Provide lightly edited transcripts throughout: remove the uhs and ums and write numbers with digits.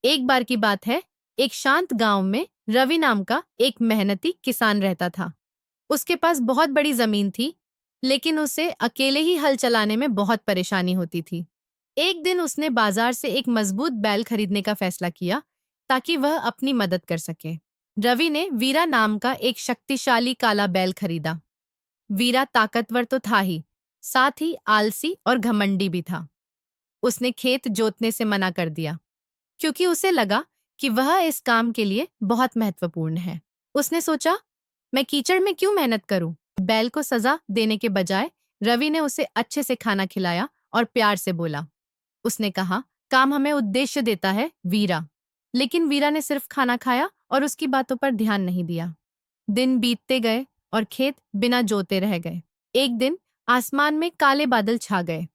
एक बार की बात है, एक शांत गांव में रवि नाम का एक मेहनती किसान रहता था। उसके पास बहुत बड़ी जमीन थी, लेकिन उसे अकेले ही हल चलाने में बहुत परेशानी होती थी। एक दिन उसने बाजार से एक मजबूत बैल खरीदने का फैसला किया ताकि वह अपनी मदद कर सके। रवि ने वीरा नाम का एक शक्तिशाली काला बैल खरीदा। वीरा ताकतवर तो था ही, साथ ही आलसी और घमंडी भी था। उसने खेत जोतने से मना कर दिया क्योंकि उसे लगा कि वह इस काम के लिए बहुत महत्वपूर्ण है। उसने सोचा, मैं कीचड़ में क्यों मेहनत करूं? बैल को सजा देने के बजाय रवि ने उसे अच्छे से खाना खिलाया और प्यार से बोला। उसने कहा, काम हमें उद्देश्य देता है, वीरा। लेकिन वीरा ने सिर्फ खाना खाया और उसकी बातों पर ध्यान नहीं दिया। दिन बीतते गए और खेत बिना जोते रह गए। एक दिन आसमान में काले बादल छा गए।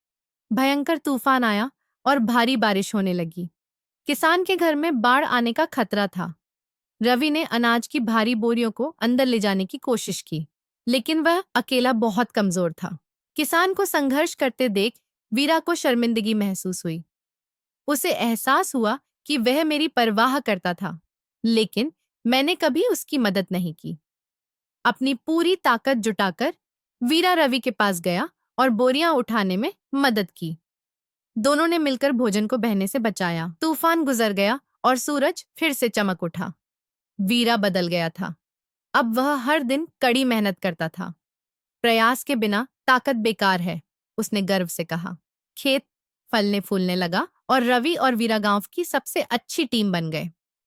भयंकर तूफान आया और भारी बारिश होने लगी। किसान के घर में बाढ़ आने का खतरा था। रवि ने अनाज की भारी बोरियों को अंदर ले जाने की कोशिश की, लेकिन वह अकेला बहुत कमजोर था। किसान को संघर्ष करते देख वीरा को शर्मिंदगी महसूस हुई। उसे एहसास हुआ कि वह मेरी परवाह करता था, लेकिन मैंने कभी उसकी मदद नहीं की। अपनी पूरी ताकत जुटाकर वीरा रवि के पास गया और बोरियां उठाने में मदद की। दोनों ने मिलकर भोजन को बहने से बचाया। तूफान गुजर गया और सूरज फिर से चमक उठा। वीरा बदल गया था। अब वह हर दिन कड़ी मेहनत करता था। प्रयास के बिना ताकत बेकार है, उसने गर्व से कहा। खेत फलने फूलने लगा और रवि और वीरा गांव की सबसे अच्छी टीम बन गए।